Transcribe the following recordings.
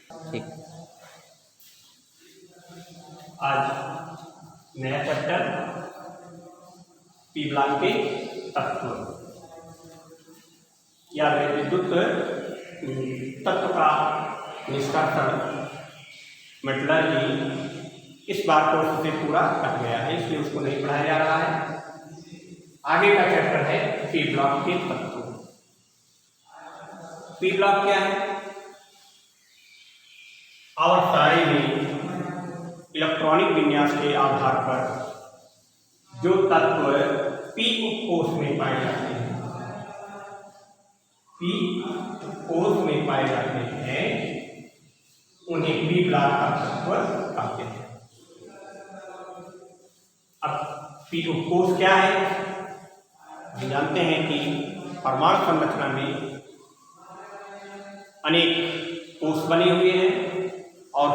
ठीक। आज नया चैप्टर पी ब्लॉक के तत्व या विद्युत तत्व का निष्कर्षण मेटलर्जी इस बार कोर्स से पूरा कट गया है, इसलिए उसको नहीं पढ़ाया जा रहा है। आगे का चैप्टर है पी ब्लॉक के तत्व। पी ब्लॉक क्या है? आवर्तसारी में इलेक्ट्रॉनिक विन्यास के आधार पर जो तत्व पी उपकोष में पाए जाते हैं, पी उपकोष में पाए जाते हैं, उन्हें पी ब्लॉक का तत्व कहते हैं। अब पी उपकोष क्या है? हम जानते हैं कि परमाणु संरचना में अनेक कोष बने हुए हैं और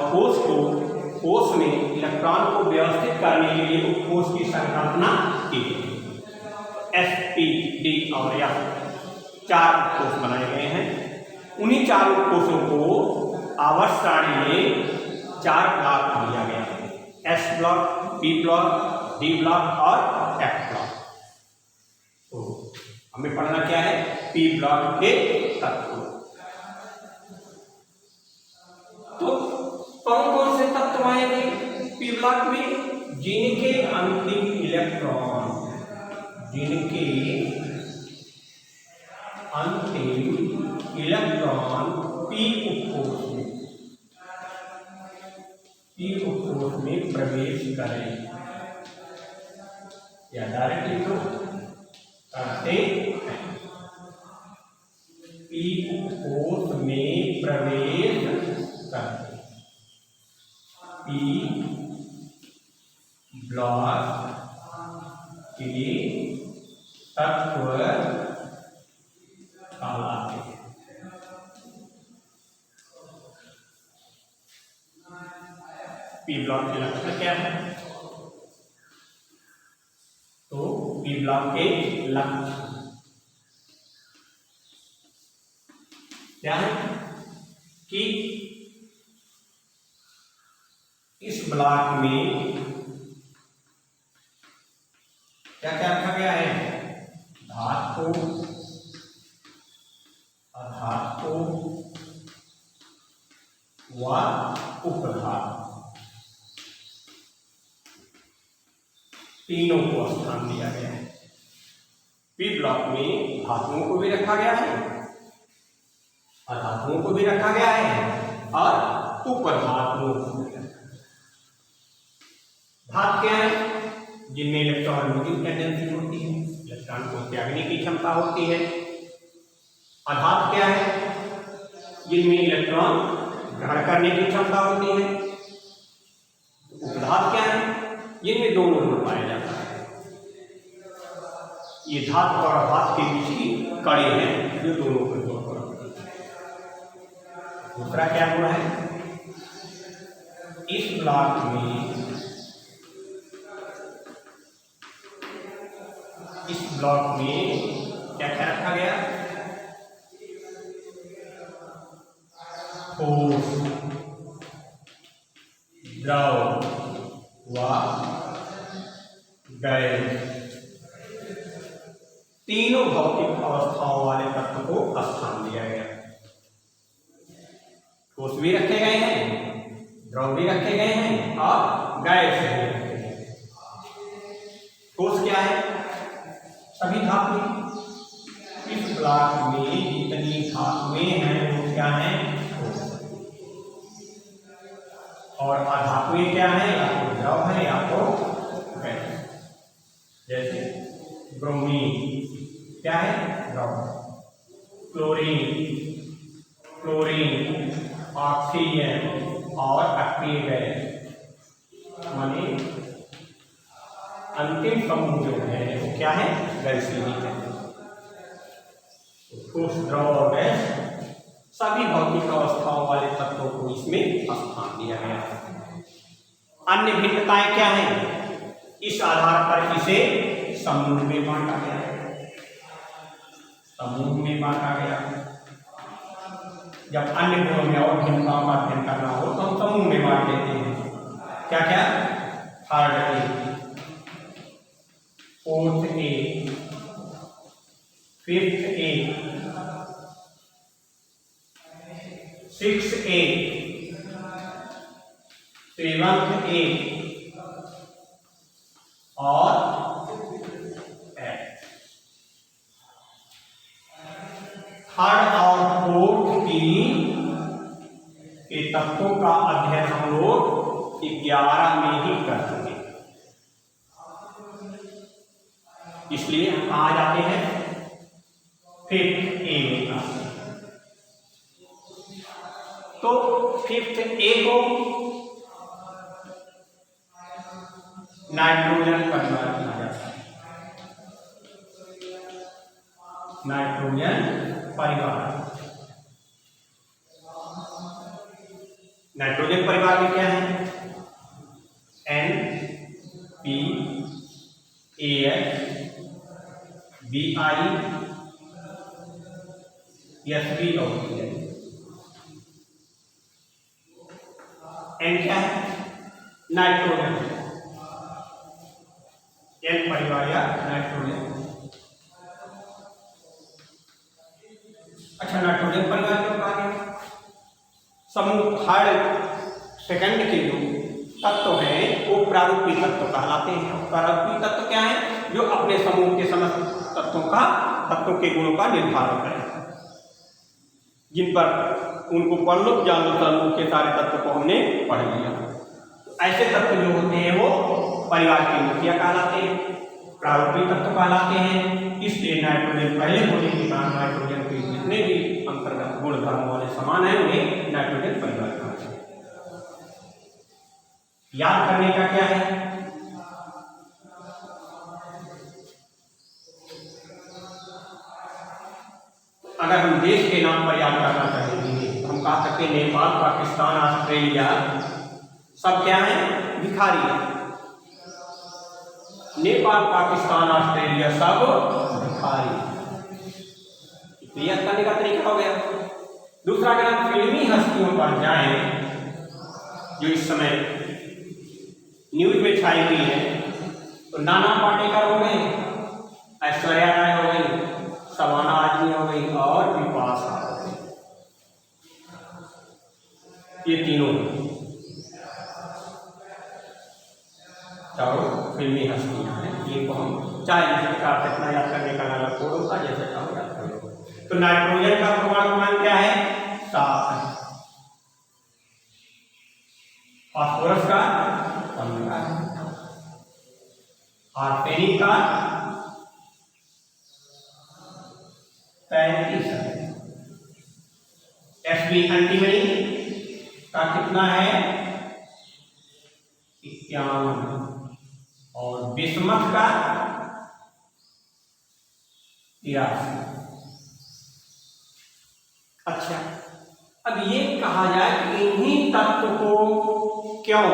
कोष में इलेक्ट्रॉन को व्यवस्थित करने के लिए उपकोष की संकल्पना की गई। एस, पी, डी और एफ 4 उपकोष बनाए गए हैं। उन्हीं 4 उपकोषों को आवर्त सारणी में 4 ब्लॉक दिया गया है, S block, P block, D block और एफ ब्लॉक। तो हमें पढ़ना क्या है? पी ब्लॉक के तत्व। तो कौन कौन से तत्व आएंगे पी ब्लॉक में? जिनके अंतिम इलेक्ट्रॉन पी उपकोष में प्रवेश करें या डायरेक्टली तो करते हैं। पी उपकोष में प्रवेश करते हैं। पी ब्लॉक के तत्व कहलाते हैं। पी ब्लॉक के लक्षण क्या है? तो पी ब्लॉक के लक्षण क्या है कि इस ब्लॉक में क्या क्या रखा गया है? धातु, अधातु व उपधातु, तीनों को स्थान दिया गया है। पी ब्लॉक में धातुओं को भी रखा गया है, अधातुओं को भी रखा गया है और उपधातुओं को भी रखा गया है। धातु क्या है? जिनमें इलेक्ट्रॉन लूजिंग टेंडेंसी होती है, इलेक्ट्रॉन को त्यागने की क्षमता होती है। अधातु क्या है? जिनमें इलेक्ट्रॉन ग्रहण करने की क्षमता होती है। उपधातु क्या है? जिनमें दोनों गुण पाया जाता है। ये धातु और अधातु के बीच की कड़ी है जो दोनों को जोड़ कर। दूसरा क्या गुण है? इस ब्लॉक में क्या क्या रखा गया? ठोस, द्रव व गैस, तीनों भौतिक अवस्थाओं वाले तत्व को स्थान दिया गया। ठोस भी रखे गए हैं, द्रव भी रखे गए हैं और गैस भी रखे गए हैं। ठोस क्या है? सभी धातुएं। इस ब्लॉक में जितनी धातुएं हैं वो क्या है? और अधातुएं क्या है? या तो द्रव है या तो गैस। जैसे ब्रोमीन क्या है? द्रव। क्लोरीन, ऑक्सीजन और अक्रिय गैस, माने अंतिम समूह जो है वो क्या है? गैसीय है। ठोस, द्रव और गैस सभी भौतिक अवस्थाओं वाले तत्वों को इसमें स्थान दिया गया है। अन्य भिन्नताएं क्या हैं? इस आधार पर इसे समूह में बांटा गया है। जब अन्य गुणों में और भिन्नताओं का अध्ययन क्या क्या, third A, fourth A, fifth A, sixth A, seventh A और एट। थर्ड और फोर्थ के तत्वों का अध्ययन हम लोग 11 में ही कर चुके, इसलिए हम कहा जाते हैं फिफ्थ ए में। तो फिफ्थ ए को नाइट्रोजन परिवार कहा जाता है, नाइट्रोजन परिवार। नाइट्रोजन परिवार में क्या है, N P A H B I S P O N क्या है, नाइट्रोजन, N परिवार या नाइट्रोजन। अच्छा, नाइट्रोजन परिवार क्यों कहा गया? समूह थर्ड सेकंड के जो तत्व हैं वो प्रारूपी तत्व कहलाते हैं। प्रारूपी तत्व क्या है, जो अपने समूह के समस्त तत्वों के गुणों का निर्धारण करें, जिन पर उनको पढ़ लो, जान लो, समूह के सारे तत्व को हमने पढ़ लिया। ऐसे तत्व जो होते हैं वो परिवार के मुखिया कहलाते हैं, प्रारूपी तत्व कहलाते हैं। इसलिए नाइट्रोजन पहले होने के कारण नाइट्रोजन के जितने भी अंतर्गत गुण धर्म वाले समान है उन्हें नाइट्रोजन परिवार कहते हैं। याद करने का क्या है, अगर हम देश के नाम पर याद करना चाहेंगे तो हम कह सकते हैं नेपाल, पाकिस्तान, ऑस्ट्रेलिया सब क्या है, भिखारी है। नेपाल, पाकिस्तान, ऑस्ट्रेलिया सब भिखारी। याद करने का तरीका हो गया। दूसरा, अगर हम फिल्मी हस्तियों पर जाएं जो इस समय न्यूज में छाई हुई है, तो नाना पाटेकर हो गए, ऐश्वर्या राय हो गई, शबाना आजमी हो गई और बिपाशा हो गई। ये तीनों चारों फिल्मी हस्तियां हैं। ये को हम चाहे इस प्रकार से इतना याद करने का अलग कोड होता है, जैसे हम याद करें। तो नाइट्रोजन का परमाणु क्या है, 7 है। फास्फोरस का 15 है, आर्सेनिक का 35 है, Sp एंटीमनी का कितना है, 51, और बिस्मथ का 83। अच्छा, अब ये कहा जाए कि इन्हीं तत्व को क्यों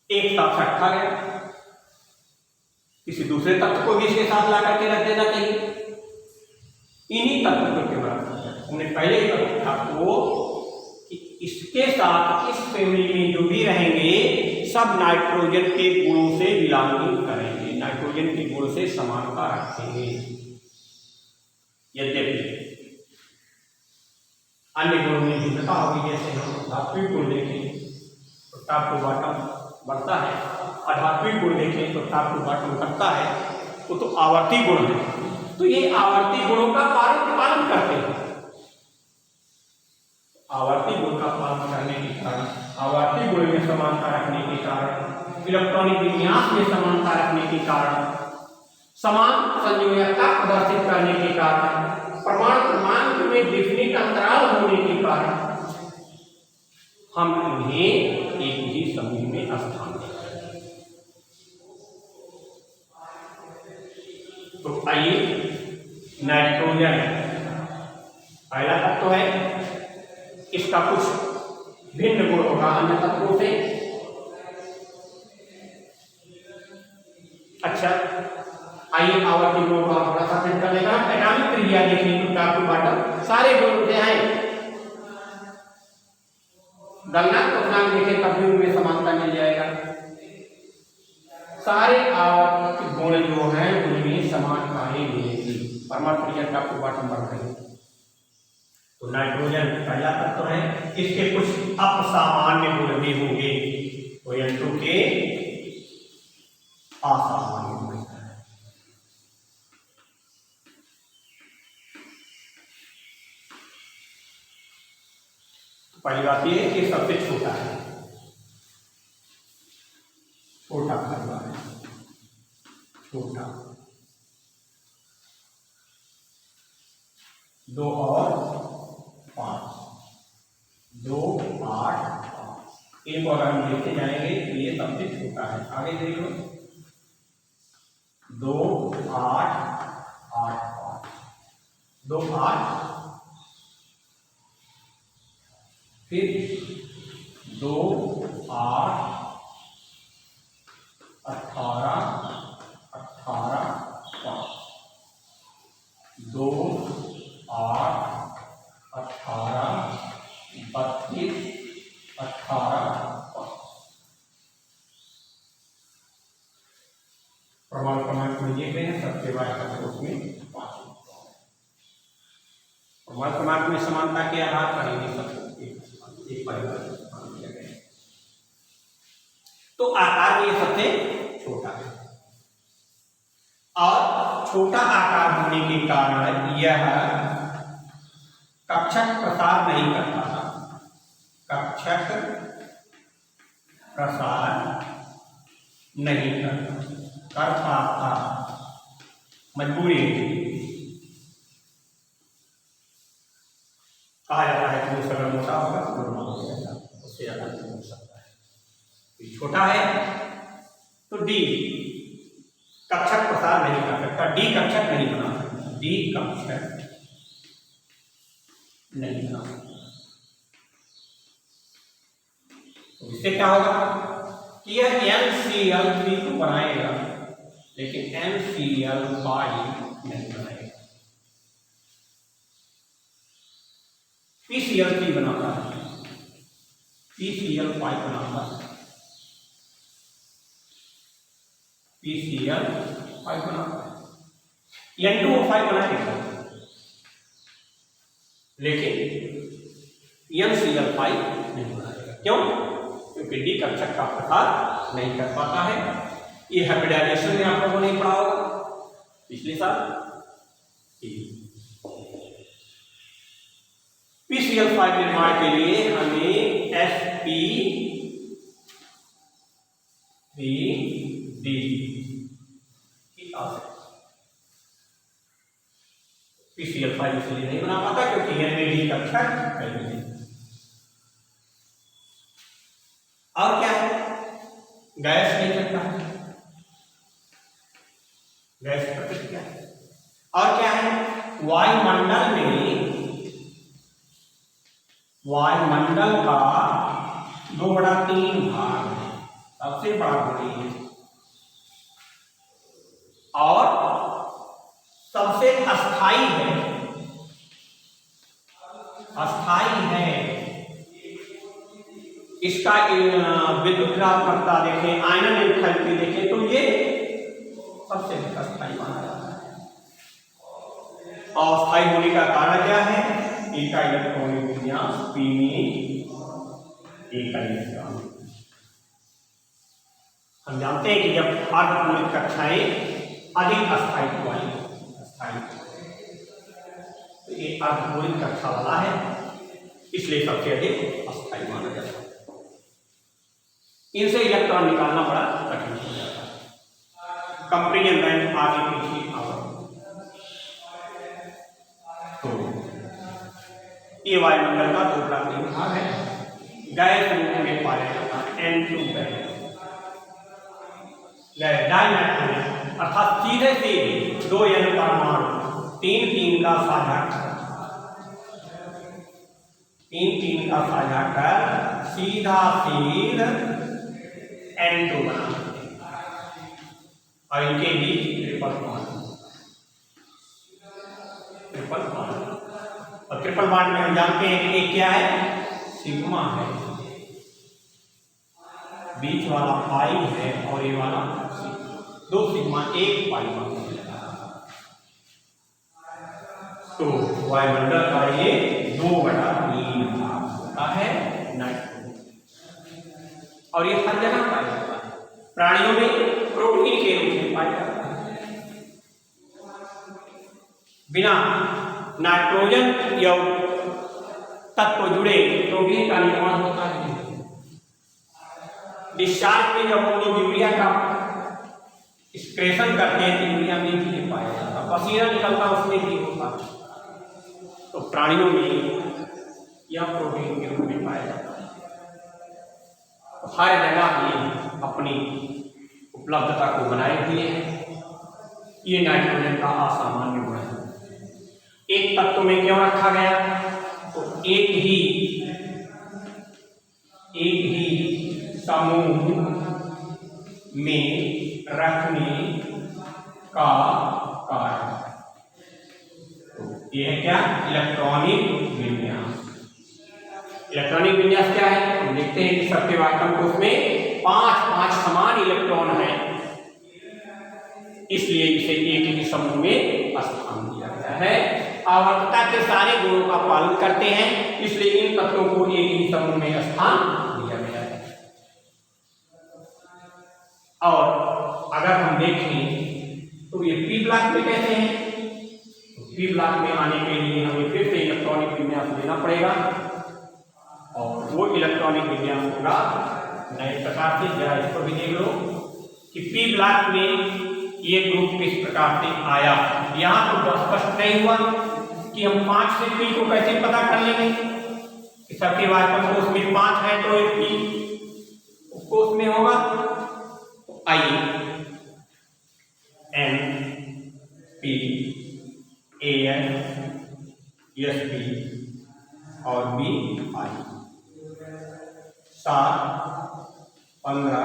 एक साथ रखा गया, किसी दूसरे तत्व को भी इसके साथ ला करके रख देना चाहिए। इन्हीं तत्व को क्यों रखा गया? हमने पहले ही कहा वो कि इसके साथ इस फैमिली में जो भी रहेंगे सब नाइट्रोजन के गुणों से बिलोंगिंग करेंगे, नाइट्रोजन के गुण से समानता रखेंगे। यद्यपि अन्य गुणों में भिन्नता होगी, जैसे हम धात्विक गुण देखें तो टॉप टू बॉटम बढ़ता है, अधात्विक गुण देखें तो टॉप टू बॉटम घटता है, वो तो आवर्ती गुण है। तो ये आवर्ती गुणों का पालन करते हैं। आवर्ती गुण का पालन करने के कारण, आवर्ती गुण में समानता रखने के कारण, इलेक्ट्रॉनिक विन्यास में समानता रखने के कारण, समान संयोजकता प्रदर्शित करने के कारण, परमाणु क्रमांक में डिफिनिट अंतराल होने के कारण हम इन्हें एक ही समूह में स्थान देते हैं। तो आइए, नाइट्रोजन पहला तत्व है, इसका कुछ भिन्न गुण होगा अन्य तत्वों से। अच्छा, आइए आवर्ती गुणों का थोड़ा सा सेट कर लेगा। एटॉमिक त्रिज्या देखिए तो टॉप टू बॉटम सारे गुण होते हैं। गणना क्वथनांक देखें तब भी उनमें समानता मिल जाएगा। सारे आवर्त गुण जो हैं उनमें समानताएं मिलेगी। परमाणु परिचय का आपको बात नंबर है। तो नाइट्रोजन पहला तत्व है, इसके कुछ अपसामान्य गुण भी होंगे, तो N2 के असामान्य गुण है। पहली बात यह है कि सबसे छोटा है, छोटा परिवार है, छोटा 2 और 5, 2, 8, 5 एक और हम लेते जाएंगे तो ये सबसे छोटा है। आगे देखो 2, 8, 8, 5, 2, 8 फिर 2, 8, 18, 18, 5, 2, 8, 18, 32, 18, 5 प्रमाण क्रमांक दिए गए हैं, सबसे बड़ा है उसमें 5। प्रमाण क्रमांक में समानता के आधार पर ही सब एक परिवार दिया गया है। तो आकार में सबसे छोटा है और छोटा आकार होने के कारण यह कक्षक प्रसार नहीं कर पाता, कक्षक प्रसार नहीं कर पाता, मजबूरी कहा जाता है कि वो अगर मोटा होगा तो नॉर्मल हो जाएगा, उससे ज्यादा नहीं हो सकता है। छोटा है तो डी कक्षक प्रसार नहीं कर सकता, डी कक्षक नहीं बना सकता, डी कक्षक नहीं बना सकता। तो इससे क्या होगा कि यह NCl3 तो बनाएगा लेकिन NCl5 नहीं बनाएगा। PCl3 बनाता है, PCl5 बनाता है, PCl5 बनाता है, N2O5 बनाएगा लेकिन NCl5 नहीं बनाएगा। क्यों? क्योंकि डी कक्षक का प्रसार नहीं कर पाता है। ये हाइब्रिडाइजेशन में आप लोगों ने पढ़ा होगा पिछले साल। PCl5 निर्माण के लिए हमें sp3d की आवश्यकता। PCl5 इसलिए नहीं बना पाता क्योंकि डी कक्षक नहीं। और क्या है? गैस नहीं करता है, गैस प्रतिक्रिया। और क्या है? वायुमंडल में वायुमंडल का 2/3 भाग है, सबसे बड़ा बॉडी है और सबसे अस्थाई है, अस्थाई है। इसका विद्युत ऋणात्मकता देखें, आयनन एंथैल्पी देखें तो ये सबसे अस्थाई माना जाता है। अस्थाई होने का कारण क्या है? इसका इलेक्ट्रॉनिक विन्यास p में एक इलेक्ट्रॉन। हम जानते हैं कि जब अर्धपूर्णित कक्षाएं अधिक अस्थायित्व वाली, तो ये अर्धपूर्णित कक्षा वाला है इसलिए सबसे अधिक अस्थायी माना जाता है। इनसे इलेक्ट्रॉन निकालना बड़ा कठिन हो जाता है। कंपेरिजन बैंक आगे पीछे तो ये वायुमंडल का 2/3 भाग है। गैस रूप में पाया जाता है N2 गैस, डाइनाइट्रोजन अर्थात सीधे सीधे 2 N परमाणु 3-3 का साझा कर, 3-3 का साझा कर सीधा सीध N2 बना और इनके बीच ट्रिपल बॉन्ड, ट्रिपल बॉन्ड। और ट्रिपल बॉन्ड में हम जानते हैं कि एक क्या है? सिग्मा है, बीच वाला पाई है और ये वाला दो सिग्मा एक पाई वाला, तो वायुमंडल का ये 2/3 भाग होता है नाइट्रोजन, और ये हर जगह पाया जाता है। प्राणियों में प्रोटीन के रूप में पाया जाता है। बिना नाइट्रोजन या तत्व जुड़े प्रोटीन का निर्माण होता है। डिस्चार्ज में जब हम लोग यूरिया का एक्सक्रेशन करते हैं तो यूरिया में भी ये पाया जाता है, पसीना निकलता उसमें भी होता है। तो प्राणियों में यह प्रोटीन के रूप में पाया जाता है। तो हर जगह ये अपनी उपलब्धता को बनाए हुए हैं। ये नाइट्रोजन का असामान्य गुण है। एक तत्व में क्यों रखा गया? तो एक ही समूह में रखने का कारण। तो यह है क्या? इलेक्ट्रॉनिक विन्यास। इलेक्ट्रॉनिक विन्यास क्या है? हम देखते हैं कि सबके वास्तव कोष में 5 समान इलेक्ट्रॉन हैं, इसलिए इसे एक ही समूह में स्थान दिया गया है। आवर्तता के सारे गुणों का पालन करते हैं, इसलिए इन तत्वों को एक ही समूह में स्थान दिया गया है। और अगर हम देखें तो ये पी ब्लॉक में कैसे हैं? तो पी ब्लॉक में आने के लिए हमें फिर से इलेक्ट्रॉनिक विन्यास लेना पड़ेगा, और वो इलेक्ट्रॉनिक विन्यास होगा नए प्रकार से। जरा इसको भी देख लो कि पी ब्लॉक में ये ग्रुप किस प्रकार से आया। यहाँ तो स्पष्ट नहीं हुआ कि हम 5 से पी को कैसे पता कर लेंगे कि सबके वास्तव कोष में 5 है तो एक पी कोष में होगा। तो आइए N P A N S P और बी आई 7 15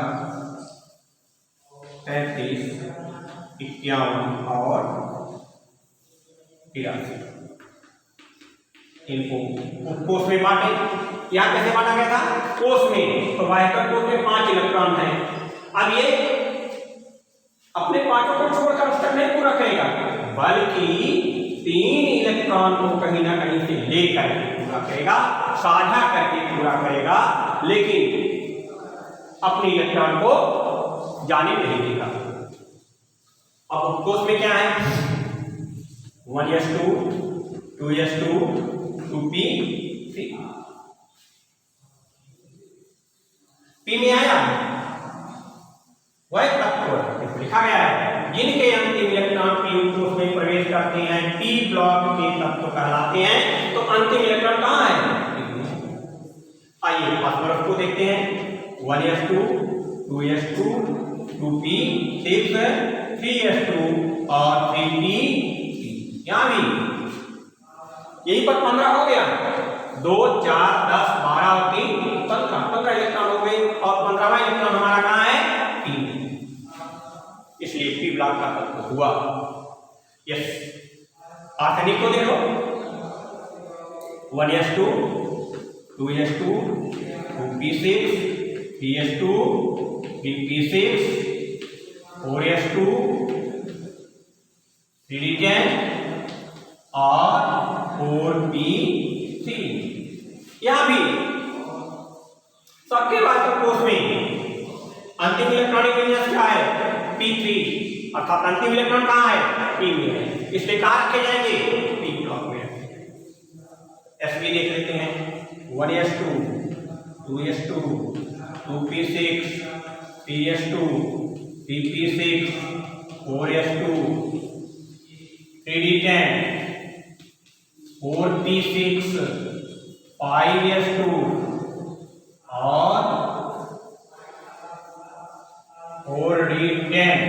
33 51 और 83 इनको कोष में बांटे। यहाँ कैसे बांटा गया था? कोष में। तो वायकर कोष में 5 इलेक्ट्रॉन है। अब ये अपने 5 को छोड़कर उसका नहीं पूरा करेगा, बल्कि 3 इलेक्ट्रॉन को कहीं ना कहीं से लेकर पूरा करेगा, साझा करके पूरा करेगा, लेकिन अपने इलेक्ट्रॉन को जाने नहीं देगा। अब कोष में क्या है? 1s2 2s2 2p3 पी में आया वह तत्व लिखा गया है जिनके अंतिम इलेक्ट्रॉन पी कोष में प्रवेश करते हैं पी ब्लॉक के तत्व कहलाते हैं। तो अंतिम इलेक्ट्रॉन कहाँ है? आइए फास्फोरस को देखते हैं। 1s2 2s2 2p6 3s2 और 3p3। यहाँ भी यही पर 15 हो गया। 2 4 10 12 और 3 15 इलेक्ट्रॉन हो गए, और 15वां इलेक्ट्रॉन हमारा कहाँ है? पी में। इसलिए पी ब्लॉक का तत्व हुआ। यस, आर्सेनिक को देखो। 1s2 2s2 2p6 3s2 3p6 4s2 3d10 और 4p3। यहां भी सबके वास्तव कोष में अंतिम इलेक्ट्रॉनिक विन्यास क्या है? p3, अर्थात अंतिम इलेक्ट्रॉन कहाँ है? p में है, इसलिए कहाँ रखे जाएंगे? p ब्लॉक में। sp देख लेते हैं। 1s2 2s2 2p6 3s2 3p6 4s2 3d10 4p6 5s2 और 4d10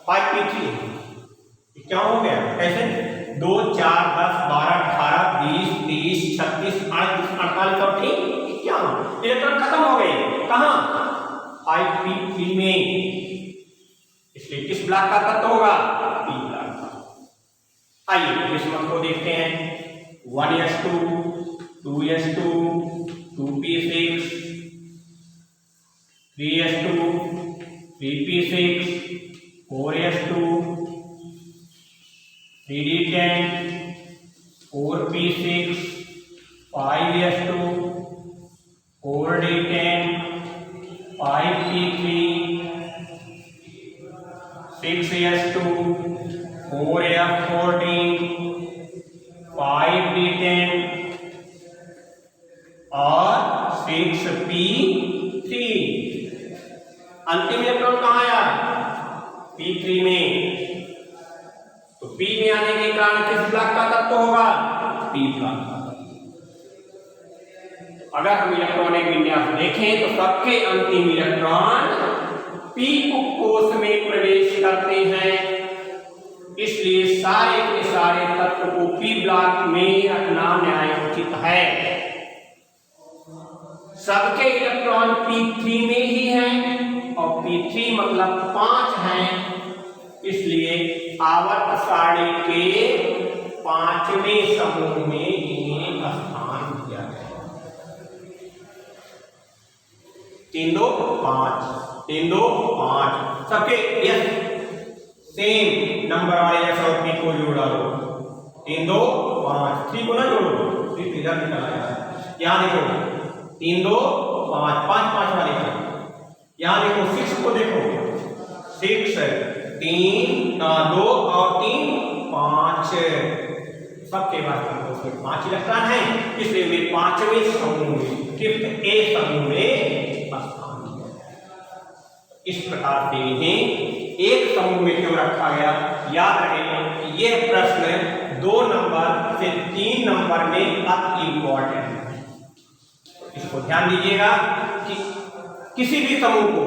5p3 क्या हो गया? कैसे? 2 4 10 12 18 20 30 36 38 48 और 51 इलेक्ट्रॉन खत्म हो गए। कहाँ? 5p3 में। इसलिए किस ब्लॉक का तत्व होगा? पी ब्लॉक का। आइए इस मत को देखते हैं। 1s2, 2s2, 2p6, 3s2, 3p6, 4s2, 3d10, 4p6, 5s2, 4d10, 5p3, 6s2, 4f14, 5d10 और 6p3। अंतिम इलेक्ट्रॉन कहाँ आया? p3 में। तो p में आने के कारण किस ब्लॉक का तत्व होगा? p ब्लॉक का। अगर हम इलेक्ट्रॉनिक विन्यास देखें तो सबके अंतिम इलेक्ट्रॉन p उपकोष में प्रवेश करते हैं, इसलिए सारे के सारे तत्व को p ब्लॉक में रखना न्यायोचित है। सबके इलेक्ट्रॉन p3 में ही हैं और p3 मतलब 5 हैं, इसलिए आवर्त सारणी के 5वें समूह में इन्हें स्थान दिया गया। 3 2 5, 3 2 5 सबके यस सेम नंबर वाले एस और पी को जोड़ा लो। 3 2 5 3 को ना जोड़ो, 3 इधर निकल आया। यहाँ देखो 3 2 5 5 5 वाले का। यहाँ देखो 6 को देखो, 6 3 2 और 3 5 सबके पास उसमें 5 इलेक्ट्रॉन है, इसलिए वे 5वें समूह में फिफ्थ ए समूह में स्थान दिया। इस प्रकार से इन्हें एक समूह में क्यों रखा गया? याद रहे कि यह प्रश्न 2 नंबर से 3 नंबर में अति इंपॉर्टेंट है। इसको ध्यान दीजिएगा कि किसी भी समूह को,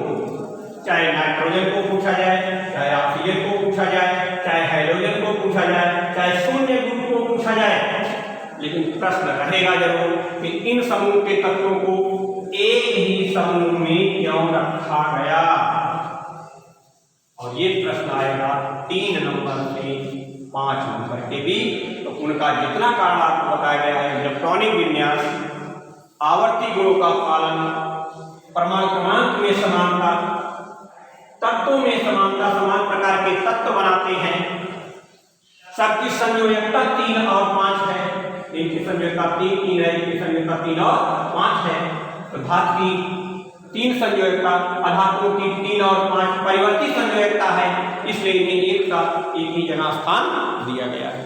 चाहे नाइट्रोजन को पूछा जाए, चाहे ऑक्सीजन को पूछा जाए, चाहे हाइड्रोजन को पूछा जाए, चाहे शून्य ग्रुप को पूछा जाए, लेकिन प्रश्न रहेगा जरूर कि इन समूह के तत्वों को एक ही समूह में क्यों रखा गया। और ये प्रश्न आएगा 3 नंबर से 5 नंबर के भी। तो उनका जितना कारण आपको बताया गया है, इलेक्ट्रॉनिक विन्यास, आवर्ती गुणों का पालन, परमाणु क्रमांक में समानता, तत्वों में समानता, समान प्रकार के तत्व बनाते हैं, सबकी संयोजकता 3 और 5 है। इनकी संयोजकता 3 3 है, इनकी संयोजकता 3 और 5 है। तो धातु की 3 संयोजकता, अधातुओं की 3 और 5 परिवर्ती संयोजकता है, इसलिए इन्हें एक साथ एक ही जगह स्थान दिया गया है।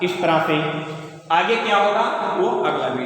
इस तरह से आगे क्या होगा वो अगला वीडियो